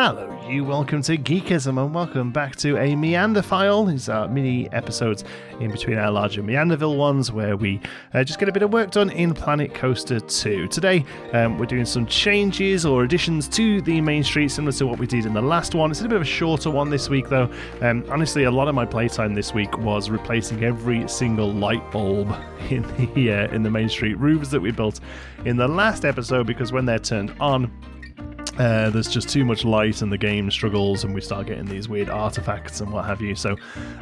Hello, you. Welcome to Geekism, and welcome back to a Meander file. These are mini episodes in between our larger Meanderville ones, where we just get a bit of work done in Planet Coaster 2. Today, we're doing some changes or additions to the main street, similar to what we did in the last one. It's a little bit of a shorter one this week, though. Honestly, a lot of my playtime this week was replacing every single light bulb in the main street roofs that we built in the last episode, because when they're turned on, there's just too much light and the game struggles and we start getting these weird artifacts and what have you. So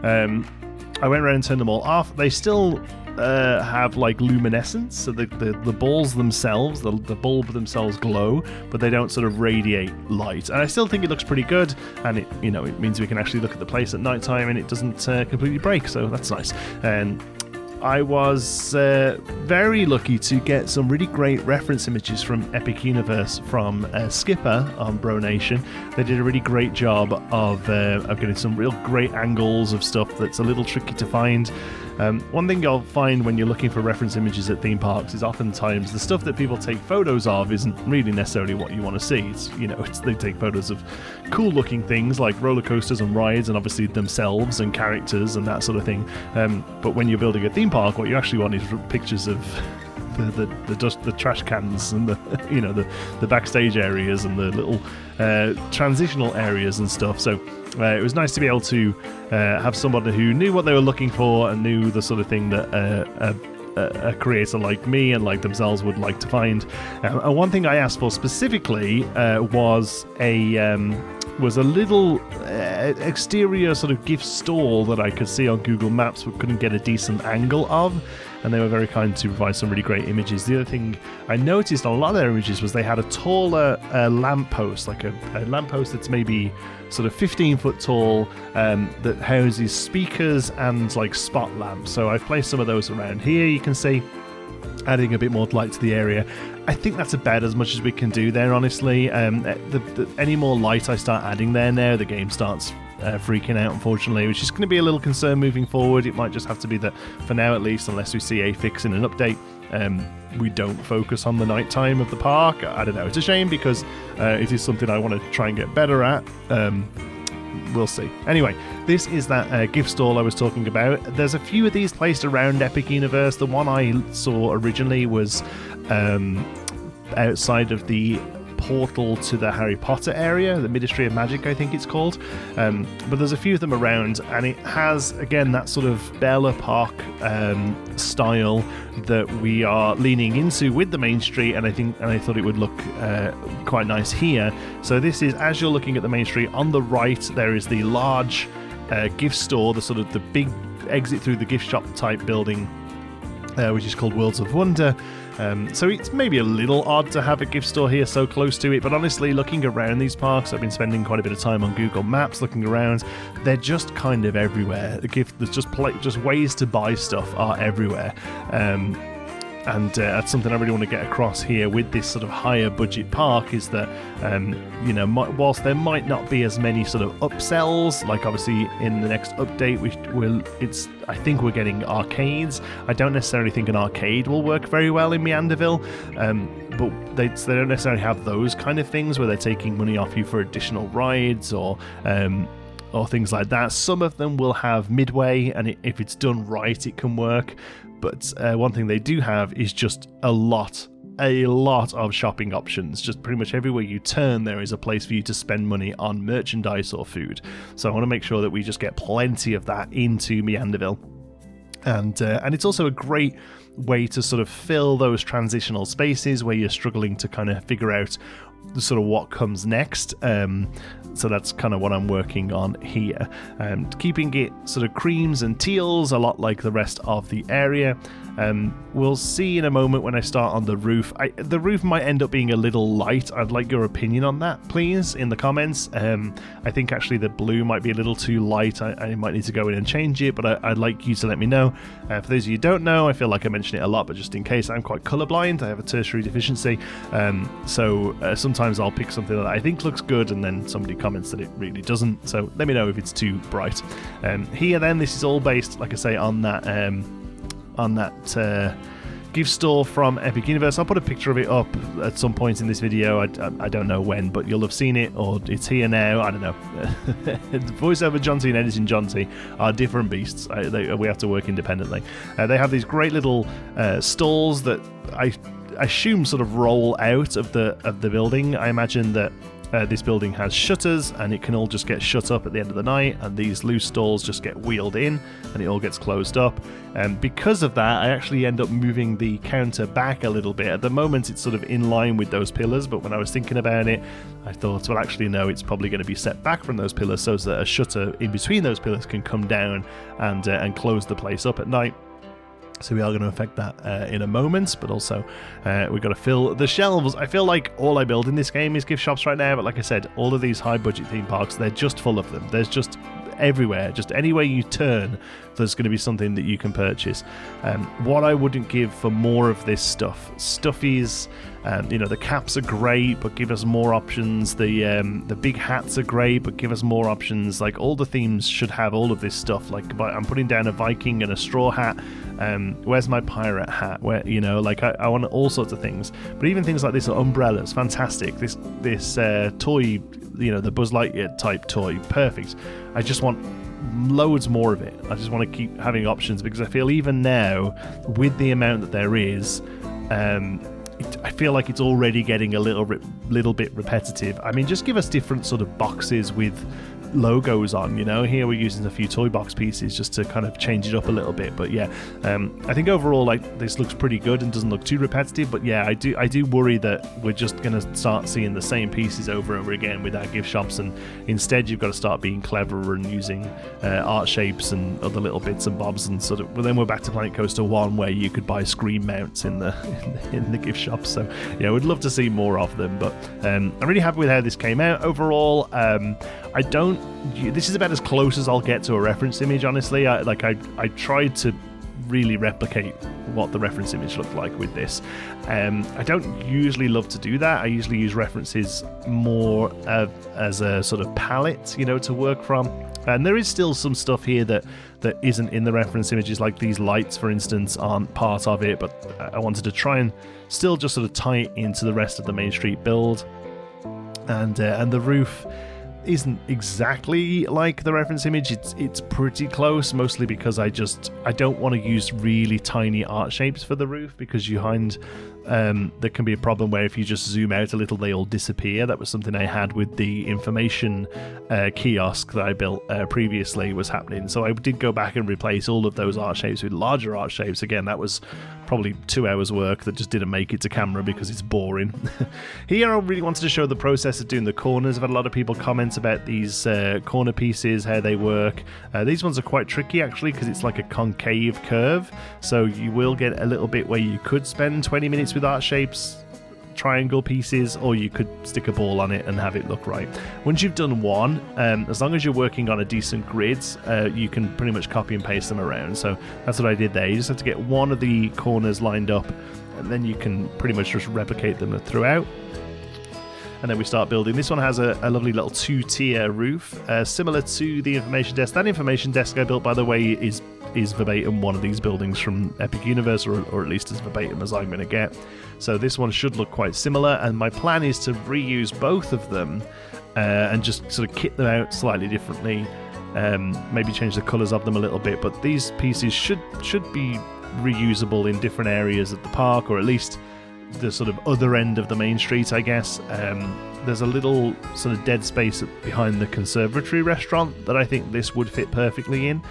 I went around and turned them all off. They still have like luminescence, so the balls themselves, the bulb themselves glow, but they don't sort of radiate light. And I still think it looks pretty good, and it means we can actually look at the place at night time and it doesn't completely break, so that's nice. And I was very lucky to get some really great reference images from Epic Universe from Skipper on Bro Nation. They did a really great job of getting some real great angles of stuff that's a little tricky to find. One thing you'll find when you're looking for reference images at theme parks is oftentimes the stuff that people take photos of isn't really necessarily what you want to see. They take photos of cool looking things like roller coasters and rides, and obviously themselves and characters and that sort of thing. But when you're building a theme park, what you actually want is pictures of the trash cans and the backstage areas and the little transitional areas and stuff. So it was nice to be able to have somebody who knew what they were looking for and knew the sort of thing that a creator like me and like themselves would like to find. And one thing I asked for specifically was a little exterior sort of gift stall that I could see on Google Maps but couldn't get a decent angle of, and they were very kind to provide some really great images. The other thing I noticed on a lot of their images was they had a taller lamppost, like a lamppost that's maybe sort of 15 foot tall, that houses speakers and like spot lamps. So I've placed some of those around here, you can see, adding a bit more light to the area. I think that's about as much as we can do there, honestly. Any more light I start adding there now, the game starts freaking out, unfortunately, which is going to be a little concern moving forward. It might just have to be that, for now at least, unless we see a fix in an update, we don't focus on the nighttime of the park. I don't know, it's a shame, because it is something I want to try and get better at. We'll see. Anyway, this is that gift stall I was talking about. There's a few of these placed around Epic Universe. The one I saw originally was outside of the portal to the Harry Potter area, the Ministry of Magic, I think it's called. But there's a few of them around, and it has, again, that sort of Bella Park style that we are leaning into with the main street, and I thought it would look quite nice here. So this is, as you're looking at the main street, on the right there is the large gift store, the big exit through the gift shop type building, which is called Worlds of Wonder. So it's maybe a little odd to have a gift store here so close to it, but honestly, looking around these parks, I've been spending quite a bit of time on Google Maps looking around. They're just kind of everywhere. There's just ways to buy stuff are everywhere. And that's something I really want to get across here with this sort of higher budget park, is that whilst there might not be as many sort of upsells, like obviously in the next update I think we're getting arcades. I don't necessarily think an arcade will work very well in Meanderville, but they don't necessarily have those kind of things where they're taking money off you for additional rides or things like that. Some of them will have midway, and if it's done right, it can work. But one thing they do have is just a lot of shopping options. Just pretty much everywhere you turn, there is a place for you to spend money on merchandise or food. So I want to make sure that we just get plenty of that into Meanderville. And it's also a great way to sort of fill those transitional spaces where you're struggling to kind of figure out sort of what comes next. So that's kind of what I'm working on here, and keeping it sort of creams and teals, a lot like the rest of the area. We'll see in a moment when I start on the roof. The roof might end up being a little light. I'd like your opinion on that, please, in the comments. I think actually the blue might be a little too light. I might need to go in and change it, but I'd like you to let me know. For those of you who don't know, I feel like I mention it a lot, but just in case, I'm quite colorblind. I have a tertiary deficiency, so sometimes I'll pick something that I think looks good, and then somebody comments that it really doesn't. So let me know if it's too bright. Here then, this is all based, like I say, on that gift store from Epic Universe. I'll put a picture of it up at some point in this video. I don't know when, but you'll have seen it, or it's here now. I don't know. Voiceover John T and editing John T are different beasts. We have to work independently. They have these great little stalls that I assume sort of roll out of the building. I imagine that this building has shutters, and it can all just get shut up at the end of the night, and these loose stalls just get wheeled in, and it all gets closed up. And because of that, I actually end up moving the counter back a little bit. At the moment, it's sort of in line with those pillars, but when I was thinking about it, I thought, well, actually, no, it's probably going to be set back from those pillars so that a shutter in between those pillars can come down and close the place up at night. So we are going to affect that in a moment, but also we've got to fill the shelves. I feel like all I build in this game is gift shops right now, but like I said, all of these high-budget theme parks, they're just full of them. There's just everywhere, just anywhere you turn, there's going to be something that you can purchase. What I wouldn't give for more of this stuff. Stuffies, the caps are great, but give us more options. The big hats are great, but give us more options. Like, all the themes should have all of this stuff. Like, I'm putting down a Viking and a straw hat. Where's my pirate hat? Where, I want all sorts of things. But even things like this, umbrellas, fantastic. This toy, the Buzz Lightyear type toy, perfect. I just want loads more of it. I just want to keep having options, because I feel even now, with the amount that there is, I feel like it's already getting a little bit repetitive. I mean, just give us different sort of boxes with logos on, Here we're using a few toy box pieces just to kind of change it up a little bit. But yeah, I think overall, like, this looks pretty good and doesn't look too repetitive. But yeah, I do worry that we're just going to start seeing the same pieces over and over again with our gift shops, and instead you've got to start being cleverer and using art shapes and other little bits and bobs, and sort of. Well, then we're back to Planet Coaster 1, where you could buy screen mounts in the gift shop. So yeah, we'd love to see more of them. But I'm really happy with how this came out overall. This is about as close as I'll get to a reference image, honestly. I tried to really replicate what the reference image looked like with this. I don't usually love to do that. I usually use references more as a sort of palette, to work from. And there is still some stuff here that isn't in the reference images, like these lights, for instance, aren't part of it, but I wanted to try and still just sort of tie it into the rest of the Main Street build. And the roof isn't exactly like the reference image. It's pretty close, mostly because I don't want to use really tiny art shapes for the roof, because you find there can be a problem where if you just zoom out a little, they all disappear. That was something I had with the information kiosk that I built previously was happening. So I did go back and replace all of those art shapes with larger art shapes. Again, that was probably 2 hours work that just didn't make it to camera because it's boring. Here I really wanted to show the process of doing the corners. I've had a lot of people comment about these corner pieces, how they work. These ones are quite tricky, actually, because it's like a concave curve, so you will get a little bit where you could spend 20 minutes with art shapes, triangle pieces, or you could stick a ball on it and have it look right. Once you've done one, as long as you're working on a decent grid, you can pretty much copy and paste them around. So that's what I did there. You just have to get one of the corners lined up, and then you can pretty much just replicate them throughout. And then we start building. This one has a lovely little 2-tier roof, similar to the information desk. That information desk I built, by the way, is verbatim one of these buildings from Epic Universe, or at least as verbatim as I'm going to get. So this one should look quite similar, and my plan is to reuse both of them and just sort of kit them out slightly differently, maybe change the colours of them a little bit, but these pieces should be reusable in different areas of the park, or at least the sort of other end of the Main Street, I guess. There's a little sort of dead space behind the conservatory restaurant that I think this would fit perfectly in,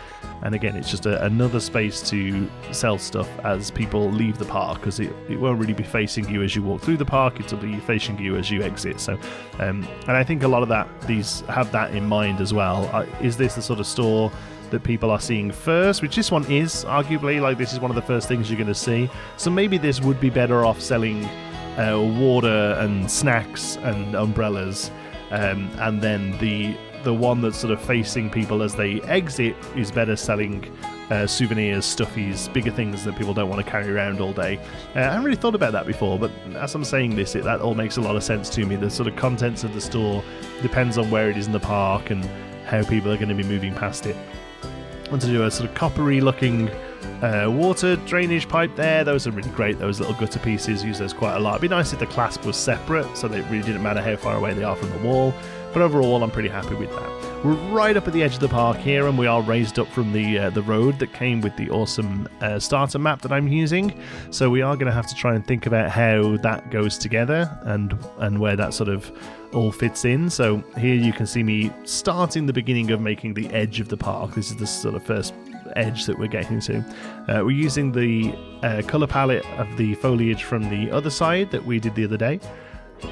and again, it's just another space to sell stuff as people leave the park, because it won't really be facing you as you walk through the park, it'll be facing you as you exit. So and I think a lot of these have that in mind as well. Is this the sort of store that people are seeing first, which this one is, arguably, like, this is one of the first things you're going to see. So maybe this would be better off selling water and snacks and umbrellas, and then the one that's sort of facing people as they exit is better selling souvenirs, stuffies, bigger things that people don't want to carry around all day. I haven't really thought about that before, but as I'm saying this, that all makes a lot of sense to me. The sort of contents of the store depends on where it is in the park and how people are going to be moving past it. I want to do a sort of coppery looking water drainage pipe there. Those are really great, those little gutter pieces. Use those quite a lot. It'd be nice if the clasp was separate so that it really didn't matter how far away they are from the wall, but overall I'm pretty happy with that. We're right up at the edge of the park here, and we are raised up from the road that came with the awesome starter map that I'm using, so we are going to have to try and think about how that goes together and where that sort of all fits in. So here you can see me starting the beginning of making the edge of the park. This is the sort of first edge that we're getting to. We're using the colour palette of the foliage from the other side that we did the other day,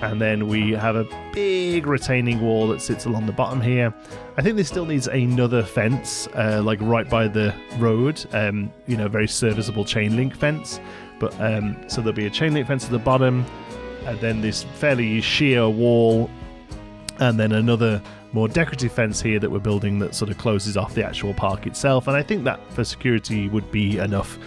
and then we have a big retaining wall that sits along the bottom here. I think this still needs another fence, like right by the road, very serviceable chain link fence, but so there'll be a chain link fence at the bottom, and then this fairly sheer wall, and then another more decorative fence here that we're building that sort of closes off the actual park itself, and I think that for security would be enough.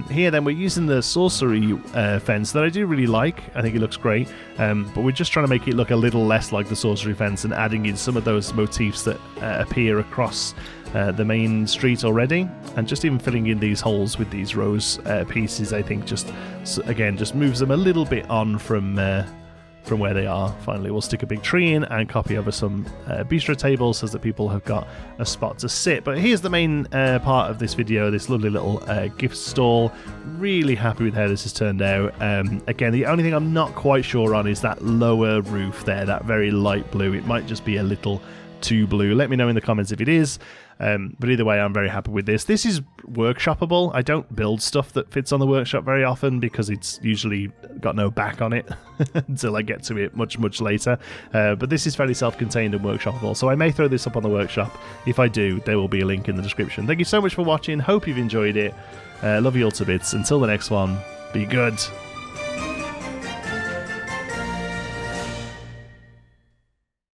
Here then we're using the sorcery fence that I do really like. I think it looks great, but we're just trying to make it look a little less like the sorcery fence and adding in some of those motifs that appear across the main street already, and just even filling in these holes with these rose pieces, I think just moves them a little bit on from where they are. Finally, we'll stick a big tree in and copy over some bistro tables so that people have got a spot to sit. But here's the main part of this video, this lovely little gift stall. Really happy with how this has turned out. Again, the only thing I'm not quite sure on is that lower roof there, that very light blue. It might just be a little too blue. Let me know in the comments if it is. But either way, I'm very happy with this. This is workshoppable. I don't build stuff that fits on the workshop very often because it's usually got no back on it until I get to it much, much later. But this is fairly self-contained and workshoppable, so I may throw this up on the workshop. If I do, there will be a link in the description. Thank you so much for watching. Hope you've enjoyed it. Love you all to bits. Until the next one, be good.